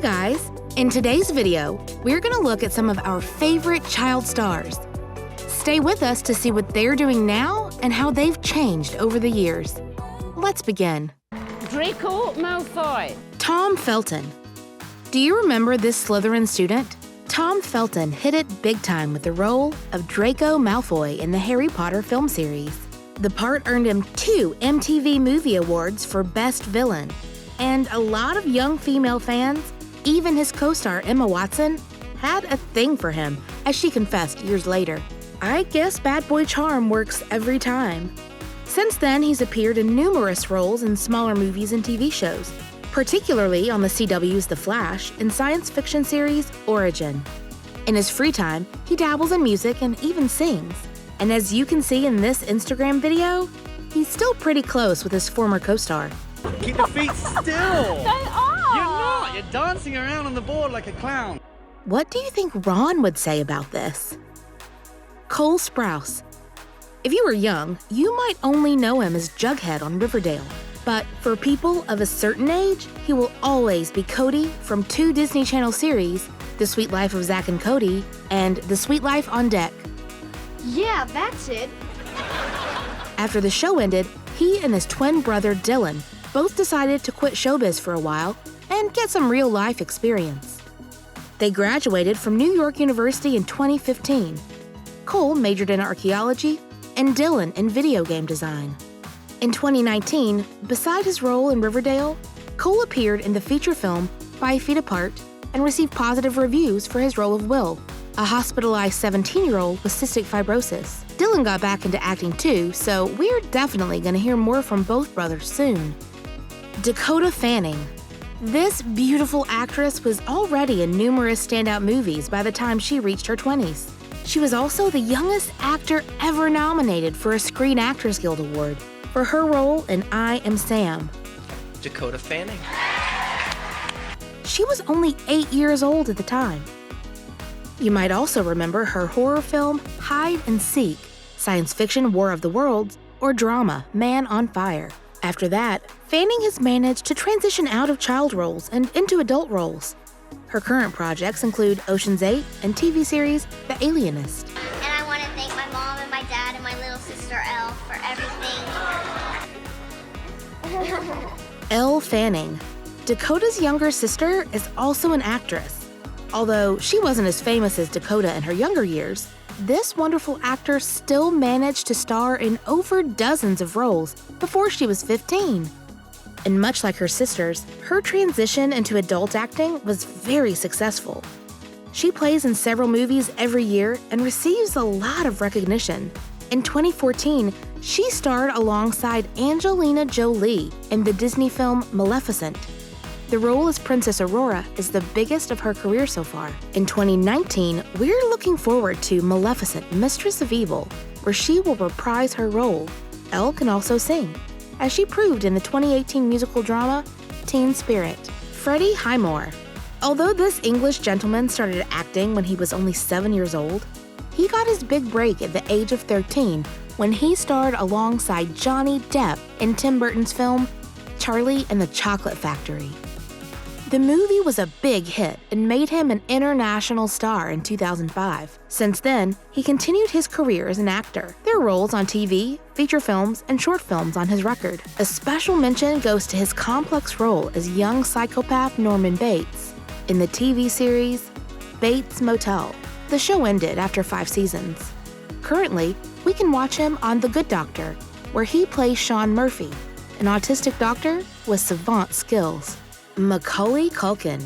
guys! In today's video, we're going to look at some of our favorite child stars. Stay with us to see what they're doing now and how they've changed over the years. Let's begin. Draco Malfoy. Tom Felton. Do you remember this Slytherin student? Tom Felton hit it big time with the role of Draco Malfoy in the Harry Potter film series. The part earned him 2 MTV Movie Awards for Best Villain. And a lot of young female fans, even his co-star Emma Watson, had a thing for him, as she confessed years later. I guess bad boy charm works every time. Since then, he's appeared in numerous roles in smaller movies and TV shows, particularly on the CW's The Flash and science fiction series Origin. In his free time, he dabbles in music and even sings. And as you can see in this Instagram video, he's still pretty close with his former co-star. Keep your feet still! They are! You're not! You're dancing around on the board like a clown. What do you think Ron would say about this? Cole Sprouse. If you were young, you might only know him as Jughead on Riverdale. But for people of a certain age, he will always be Cody from 2 Disney Channel series, The Sweet Life of Zack and Cody, and The Sweet Life on Deck. Yeah, that's it. After the show ended, he and his twin brother Dylan both decided to quit showbiz for a while and get some real-life experience. They graduated from New York University in 2015. Cole majored in archaeology and Dylan in video game design. In 2019, beside his role in Riverdale, Cole appeared in the feature film 5 Feet Apart and received positive reviews for his role of Will, a hospitalized 17-year-old with cystic fibrosis. Dylan got back into acting too, so we're definitely going to hear more from both brothers soon. Dakota Fanning. This beautiful actress was already in numerous standout movies by the time she reached her 20s. She was also the youngest actor ever nominated for a Screen Actors Guild Award for her role in I Am Sam. Dakota Fanning. She was only 8 years old at the time. You might also remember her horror film Hide and Seek, science fiction War of the Worlds, or drama Man on Fire. After that, Fanning has managed to transition out of child roles and into adult roles. Her current projects include Ocean's 8 and TV series The Alienist. And I want to thank my mom and my dad and my little sister Elle for everything. Elle Fanning. Dakota's younger sister is also an actress. Although she wasn't as famous as Dakota in her younger years, this wonderful actor still managed to star in over dozens of roles before she was 15. And much like her sisters, her transition into adult acting was very successful. She plays in several movies every year and receives a lot of recognition. In 2014, she starred alongside Angelina Jolie in the Disney film Maleficent. The role as Princess Aurora is the biggest of her career so far. In 2019, we're looking forward to Maleficent, Mistress of Evil, where she will reprise her role. Elle can also sing, as she proved in the 2018 musical drama Teen Spirit. Freddie Highmore. Although this English gentleman started acting when he was only 7 years old, he got his big break at the age of 13 when he starred alongside Johnny Depp in Tim Burton's film Charlie and the Chocolate Factory. The movie was a big hit and made him an international star in 2005. Since then, he continued his career as an actor. There are roles on TV, feature films, and short films on his record. A special mention goes to his complex role as young psychopath Norman Bates in the TV series Bates Motel. The show ended after 5 seasons. Currently, we can watch him on The Good Doctor, where he plays Sean Murphy, an autistic doctor with savant skills. Macaulay Culkin.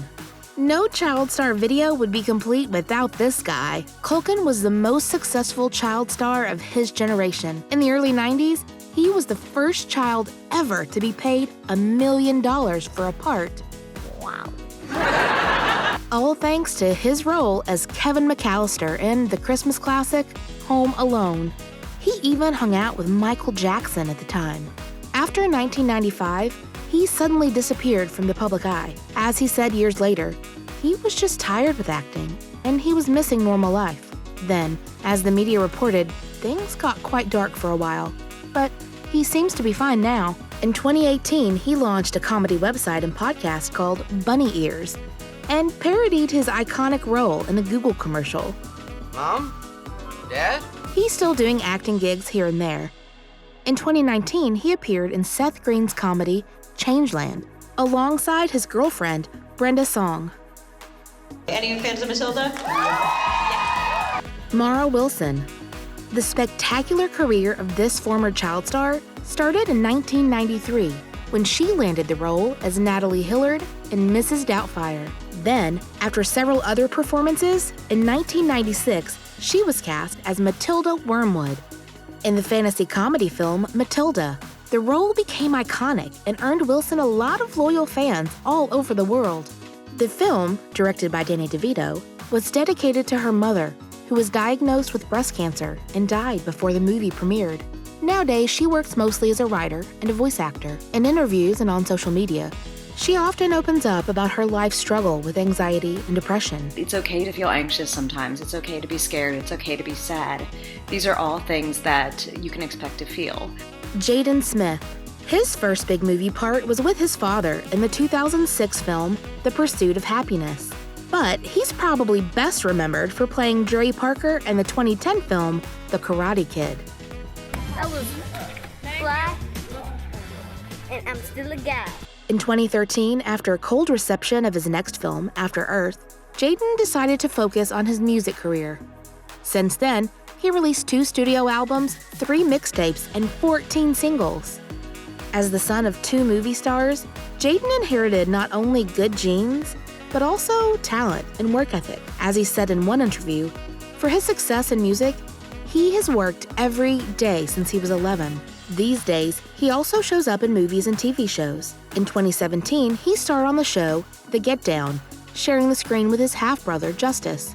No child star video would be complete without this guy. Culkin was the most successful child star of his generation. In the early 90s, he was the first child ever to be paid $1 million for a part. Wow. All thanks to his role as Kevin McAllister in the Christmas classic Home Alone. He even hung out with Michael Jackson at the time. After 1995, he suddenly disappeared from the public eye. As he said years later, he was just tired with acting, and he was missing normal life. Then, as the media reported, things got quite dark for a while. But he seems to be fine now. In 2018, he launched a comedy website and podcast called Bunny Ears. and parodied his iconic role in the Google commercial. Mom? Dad? He's still doing acting gigs here and there. In 2019, he appeared in Seth Green's comedy Changeland, alongside his girlfriend, Brenda Song. Any of you fans of Matilda? Mara Wilson. The spectacular career of this former child star started in 1993 when she landed the role as Natalie Hillard in Mrs. Doubtfire. Then, after several other performances, in 1996, she was cast as Matilda Wormwood. In the fantasy comedy film Matilda, the role became iconic and earned Wilson a lot of loyal fans all over the world. The film, directed by Danny DeVito, was dedicated to her mother, who was diagnosed with breast cancer and died before the movie premiered. Nowadays, she works mostly as a writer and a voice actor. In interviews and on social media, she often opens up about her life struggle with anxiety and depression. It's okay to feel anxious sometimes. It's okay to be scared. It's okay to be sad. These are all things that you can expect to feel. Jaden Smith. His first big movie part was with his father in the 2006 film The Pursuit of Happyness. But he's probably best remembered for playing Dre Parker in the 2010 film The Karate Kid. I was black, and I'm still a guy. In 2013, after a cold reception of his next film, After Earth, Jaden decided to focus on his music career. Since then, he released 2 studio albums, 3 mixtapes, and 14 singles. As the son of 2 movie stars, Jaden inherited not only good genes, but also talent and work ethic. As he said in one interview, for his success in music, he has worked every day since he was 11. These days, he also shows up in movies and TV shows. In 2017, he starred on the show The Get Down, sharing the screen with his half-brother, Justice.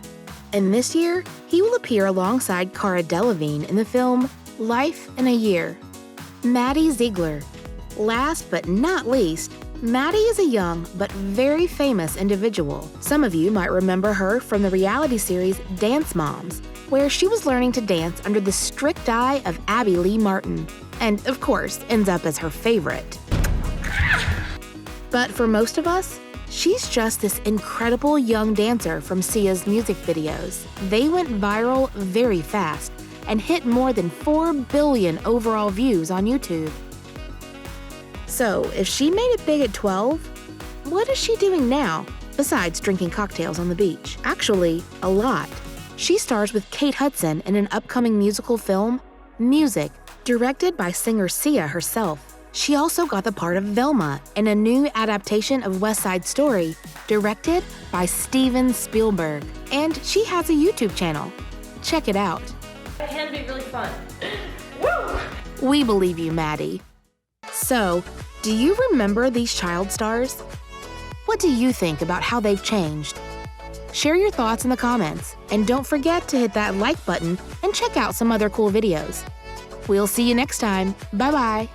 And this year, he will appear alongside Cara Delevingne in the film Life in a Year. Maddie Ziegler. Last but not least, Maddie is a young but very famous individual. Some of you might remember her from the reality series Dance Moms, where she was learning to dance under the strict eye of Abby Lee Martin, and of course, ends up as her favorite. But for most of us, she's just this incredible young dancer from Sia's music videos. They went viral very fast and hit more than 4 billion overall views on YouTube. So, if she made it big at 12, what is she doing now, besides drinking cocktails on the beach? Actually, a lot. She stars with Kate Hudson in an upcoming musical film, Music, directed by singer Sia herself. She also got the part of Velma in a new adaptation of West Side Story, directed by Steven Spielberg. And she has a YouTube channel. Check it out. It can be really fun. We believe you, Maddie. So, do you remember these child stars? What do you think about how they've changed? Share your thoughts in the comments, and don't forget to hit that like button and check out some other cool videos. We'll see you next time. Bye-bye.